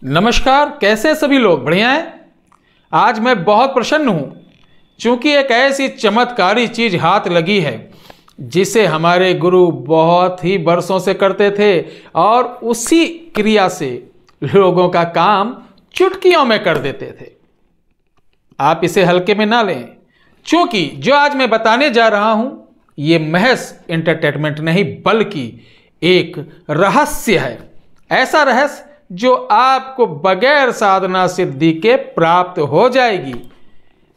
नमस्कार, कैसे हैं सभी लोग? बढ़िया हैं? आज मैं बहुत प्रसन्न हूँ क्योंकि एक ऐसी चमत्कारी चीज हाथ लगी है जिसे हमारे गुरु बहुत ही बरसों से करते थे और उसी क्रिया से लोगों का काम चुटकियों में कर देते थे। आप इसे हल्के में ना लें, क्योंकि जो आज मैं बताने जा रहा हूं ये महज एंटरटेनमेंट नहीं बल्कि एक रहस्य है। ऐसा रहस्य जो आपको बगैर साधना सिद्धि के प्राप्त हो जाएगी।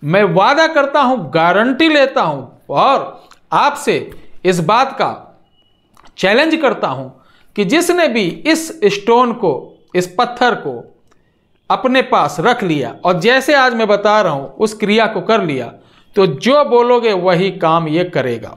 मैं वादा करता हूं, गारंटी लेता हूं और आपसे इस बात का चैलेंज करता हूं कि जिसने भी इस स्टोन को, इस पत्थर को अपने पास रख लिया और जैसे आज मैं बता रहा हूं उस क्रिया को कर लिया, तो जो बोलोगे वही काम ये करेगा।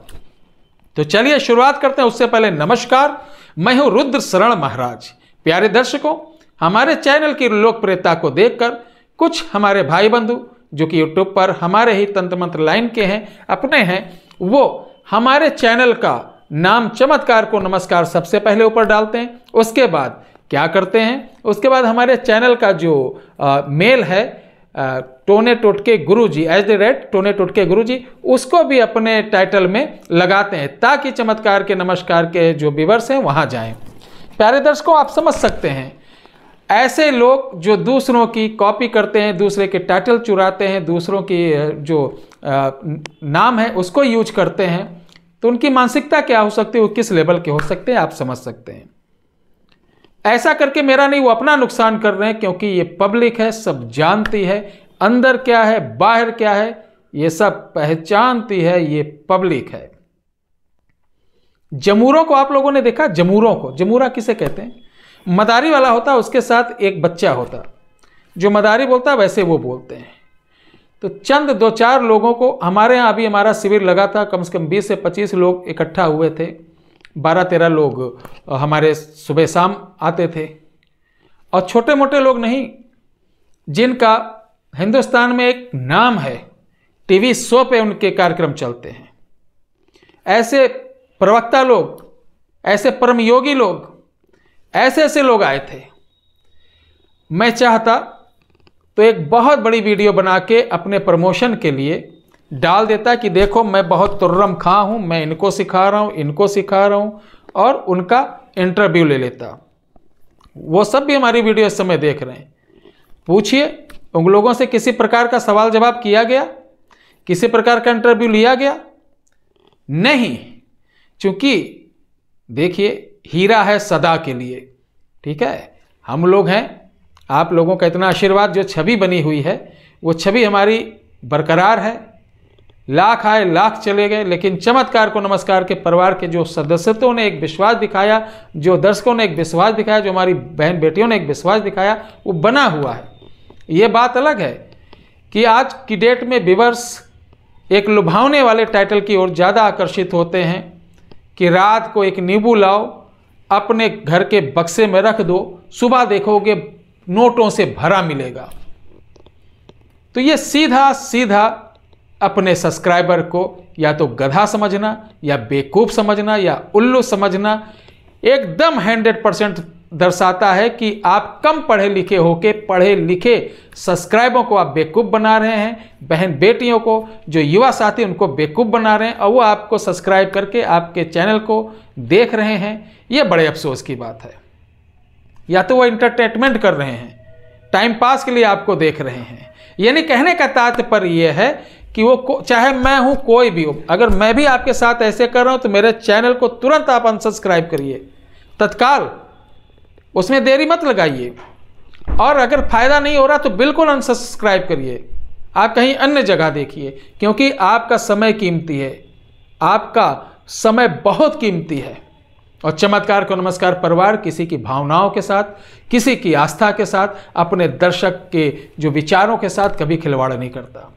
तो चलिए शुरुआत करते हैं। उससे पहले नमस्कार, मैं हूं रुद्र शरण महाराज। प्यारे दर्शकों, हमारे चैनल की लोकप्रियता को देखकर कुछ हमारे भाई बंधु जो कि यूट्यूब पर हमारे ही तंत्र मंत्र लाइन के हैं, अपने हैं, वो हमारे चैनल का नाम चमत्कार को नमस्कार सबसे पहले ऊपर डालते हैं। उसके बाद क्या करते हैं, उसके बाद हमारे चैनल का जो मेल है टोने टोटके गुरुजी @टोने टोटके गुरुजी, उसको भी अपने टाइटल में लगाते हैं ताकि चमत्कार के नमस्कार के जो व्यूअर्स हैं वहां जाएं। प्यारे दर्शकों, आप समझ सकते हैं ऐसे लोग जो दूसरों की कॉपी करते हैं, दूसरे के टाइटल चुराते हैं, दूसरों की जो नाम है उसको यूज करते हैं, तो उनकी मानसिकता क्या हो सकती है, वो किस लेवल के हो सकते हैं, आप समझ सकते हैं। ऐसा करके मेरा नहीं, वो अपना नुकसान कर रहे हैं, क्योंकि ये पब्लिक है, सब जानती है अंदर क्या है बाहर क्या है, ये सब पहचानती है, ये पब्लिक है। जमूरों को आप लोगों ने देखा? जमूरों को, जमूरा किसे कहते हैं? मदारी वाला होता है, उसके साथ एक बच्चा होता, जो मदारी बोलता है वैसे वो बोलते हैं। तो चंद 2-4 लोगों को, हमारे यहाँ अभी हमारा शिविर लगा था, कम से कम 20 से 25 लोग इकट्ठा हुए थे। 12-13 लोग हमारे सुबह शाम आते थे, और छोटे मोटे लोग नहीं, जिनका हिंदुस्तान में एक नाम है, टीवी शो पे उनके कार्यक्रम चलते हैं। ऐसे प्रवक्ता लोग, ऐसे परम योगी लोग, ऐसे ऐसे लोग आए थे। मैं चाहता तो एक बहुत बड़ी वीडियो बना के अपने प्रमोशन के लिए डाल देता कि देखो मैं बहुत तुर्रम खा हूं, मैं इनको सिखा रहा हूं, इनको सिखा रहा हूं, और उनका इंटरव्यू ले लेता। वो सब भी हमारी वीडियो इस समय देख रहे हैं। पूछिए उन लोगों से किसी प्रकार का सवाल जवाब किया गया, किसी प्रकार का इंटरव्यू लिया गया? नहीं, क्योंकि देखिए हीरा है सदा के लिए, ठीक है। हम लोग हैं, आप लोगों का इतना आशीर्वाद, जो छवि बनी हुई है वो छवि हमारी बरकरार है। लाख आए लाख चले गए, लेकिन चमत्कार को नमस्कार के परिवार के जो सदस्यों ने एक विश्वास दिखाया, जो दर्शकों ने एक विश्वास दिखाया, जो हमारी बहन बेटियों ने एक विश्वास दिखाया, वो बना हुआ है। ये बात अलग है कि आज की डेट में व्यूअर्स एक लुभावने वाले टाइटल की ओर ज़्यादा आकर्षित होते हैं कि रात को एक नींबू लाओ, अपने घर के बक्से में रख दो, सुबह देखोगे नोटों से भरा मिलेगा। तो ये सीधा सीधा अपने सब्सक्राइबर को या तो गधा समझना, या बेवकूफ़ समझना, या उल्लू समझना, एकदम 100% दर्शाता है कि आप कम पढ़े लिखे होके पढ़े लिखे सब्सक्राइबरों को आप बेवकूफ़ बना रहे हैं, बहन बेटियों को, जो युवा साथी, उनको बेवकूफ़ बना रहे हैं, और वो आपको सब्सक्राइब करके आपके चैनल को देख रहे हैं। ये बड़े अफसोस की बात है। या तो वो एंटरटेनमेंट कर रहे हैं, टाइम पास के लिए आपको देख रहे हैं। यानी कहने का तात्पर्य यह है कि वो चाहे मैं हूं, कोई भी हो, अगर मैं भी आपके साथ ऐसे कर रहा हूं तो मेरे चैनल को तुरंत आप अनसब्सक्राइब करिए, तत्काल, उसमें देरी मत लगाइए। और अगर फायदा नहीं हो रहा तो बिल्कुल अनसब्सक्राइब करिए, आप कहीं अन्य जगह देखिए, क्योंकि आपका समय कीमती है, आपका समय बहुत कीमती है। और चमत्कार को नमस्कार परिवार किसी की भावनाओं के साथ, किसी की आस्था के साथ, अपने दर्शक के जो विचारों के साथ कभी खिलवाड़ नहीं करता।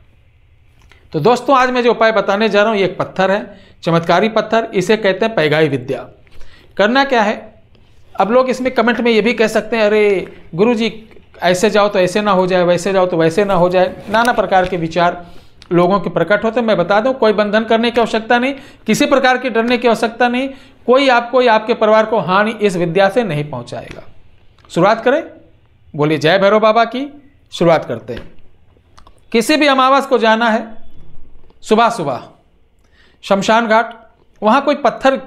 तो दोस्तों, आज मैं जो उपाय बताने जा रहा हूं, ये एक पत्थर है, चमत्कारी पत्थर, इसे कहते हैं पैगाई विद्या। करना क्या है? अब लोग इसमें कमेंट में ये भी कह सकते हैं, अरे गुरुजी ऐसे जाओ तो ऐसे ना हो जाए, वैसे जाओ तो वैसे ना हो जाए। नाना प्रकार के विचार लोगों के प्रकट होते हैं। मैं बता दूं, कोई बंधन करने की आवश्यकता नहीं, किसी प्रकार की डरने की आवश्यकता नहीं। कोई आपको या आपके परिवार को हानि इस विद्या से नहीं पहुंचाएगा। शुरुआत करें? बोलिए जय भैरव बाबा की शुरुआत करते हैं। किसी भी अमावस को जाना है, सुबह सुबह शमशान घाट, वहाँ कोई पत्थर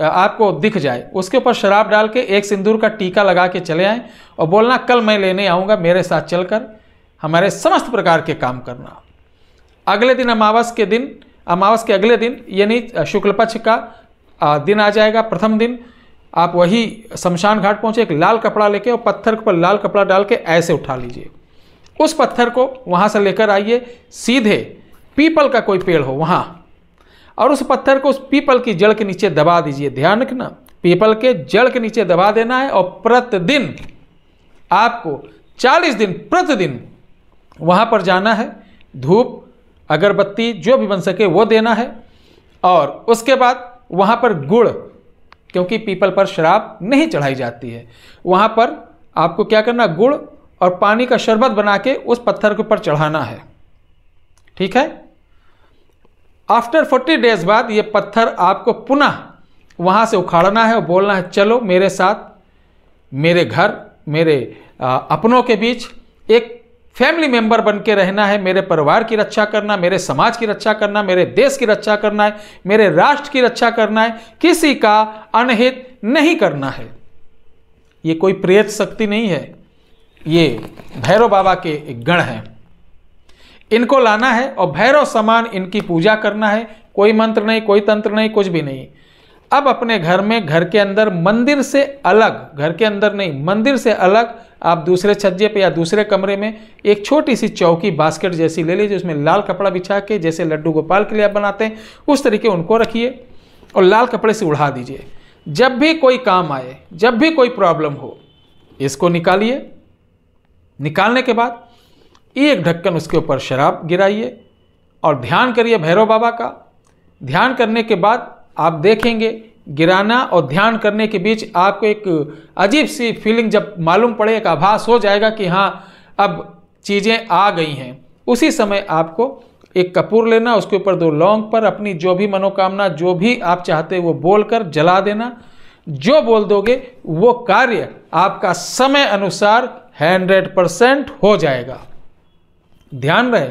आपको दिख जाए, उसके ऊपर शराब डाल के एक सिंदूर का टीका लगा के चले आएँ और बोलना कल मैं लेने आऊँगा, मेरे साथ चलकर हमारे समस्त प्रकार के काम करना। अगले दिन अमावस के अगले दिन यानी शुक्ल पक्ष का दिन आ जाएगा, प्रथम दिन आप वही शमशान घाट पहुँचे, एक लाल कपड़ा लेके और पत्थर पर लाल कपड़ा डाल के ऐसे उठा लीजिए। उस पत्थर को वहाँ से लेकर आइए सीधे पीपल का कोई पेड़ हो वहाँ, और उस पत्थर को उस पीपल की जड़ के नीचे दबा दीजिए। ध्यान रखना, पीपल के जड़ के नीचे दबा देना है और प्रतिदिन आपको 40 दिन प्रतिदिन वहाँ पर जाना है, धूप अगरबत्ती जो भी बन सके वो देना है। और उसके बाद वहाँ पर गुड़, क्योंकि पीपल पर शराब नहीं चढ़ाई जाती है, वहाँ पर आपको क्या करना, गुड़ और पानी का शरबत बना के उस पत्थर के ऊपर चढ़ाना है। ठीक है। आफ्टर 40 डेज बाद ये पत्थर आपको पुनः वहाँ से उखाड़ना है और बोलना है चलो मेरे साथ मेरे घर, मेरे अपनों के बीच एक फैमिली मेंबर बन के रहना है, मेरे परिवार की रक्षा करना, मेरे समाज की रक्षा करना, मेरे देश की रक्षा करना है, मेरे राष्ट्र की रक्षा करना है, किसी का अनहित नहीं करना है। ये कोई प्रेत शक्ति नहीं है, ये भैरव बाबा के गण हैं। इनको लाना है और भैरव समान इनकी पूजा करना है। कोई मंत्र नहीं, कोई तंत्र नहीं, कुछ भी नहीं। अब अपने घर में, घर के अंदर मंदिर से अलग, घर के अंदर नहीं मंदिर से अलग आप दूसरे छज्जे पे या दूसरे कमरे में एक छोटी सी चौकी बास्केट जैसी ले लीजिए, उसमें लाल कपड़ा बिछा के, जैसे लड्डू गोपाल के लिए आप बनाते हैं उस तरीके उनको रखिए और लाल कपड़े से उड़ा दीजिए। जब भी कोई काम आए, जब भी कोई प्रॉब्लम हो, इसको निकालिए। निकालने के बाद एक ढक्कन उसके ऊपर शराब गिराइए और ध्यान करिए भैरव बाबा का। ध्यान करने के बाद आप देखेंगे गिराना और ध्यान करने के बीच आपको एक अजीब सी फीलिंग जब मालूम पड़े, एक आभास हो जाएगा कि हाँ अब चीज़ें आ गई हैं। उसी समय आपको एक कपूर लेना, उसके ऊपर 2 लौंग पर अपनी जो भी मनोकामना, जो भी आप चाहते वो बोलकर जला देना। जो बोल दोगे वो कार्य आपका समय अनुसार 100% हो जाएगा। ध्यान रहे,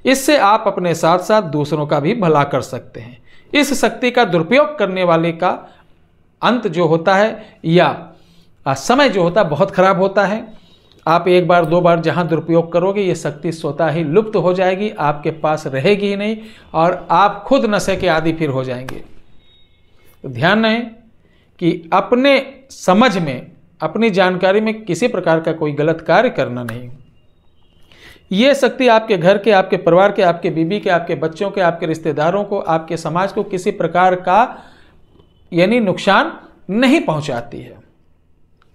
इससे आप अपने साथ साथ दूसरों का भी भला कर सकते हैं। इस शक्ति का दुरुपयोग करने वाले का अंत जो होता है या समय जो होता है बहुत खराब होता है। आप 1 बार 2 बार जहां दुरुपयोग करोगे ये शक्ति स्वतः ही लुप्त हो जाएगी, आपके पास रहेगी ही नहीं और आप खुद नशे के आदी फिर हो जाएंगे। तो ध्यान रहे कि अपने समझ में, अपनी जानकारी में किसी प्रकार का कोई गलत कार्य करना नहीं। ये शक्ति आपके घर के, आपके परिवार के, आपके बीबी के, आपके बच्चों के, आपके रिश्तेदारों को, आपके समाज को किसी प्रकार का यानी नुकसान नहीं पहुंचाती है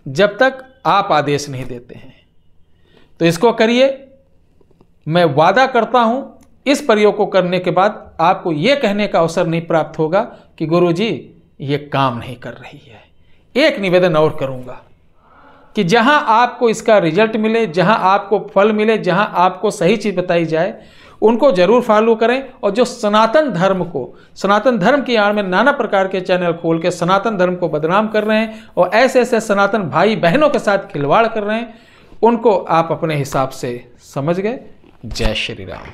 जब तक आप आदेश नहीं देते हैं। तो इसको करिए। मैं वादा करता हूं इस प्रयोग को करने के बाद आपको यह कहने का अवसर नहीं प्राप्त होगा कि गुरुजी ये काम नहीं कर रही है। एक निवेदन और करूंगा कि जहां आपको इसका रिजल्ट मिले, जहां आपको फल मिले, जहां आपको सही चीज बताई जाए उनको जरूर फॉलो करें। और जो सनातन धर्म को, सनातन धर्म की आड़ में नाना प्रकार के चैनल खोल के सनातन धर्म को बदनाम कर रहे हैं और ऐसे ऐसे सनातन भाई बहनों के साथ खिलवाड़ कर रहे हैं, उनको आप अपने हिसाब से समझ गए। जय श्री राम।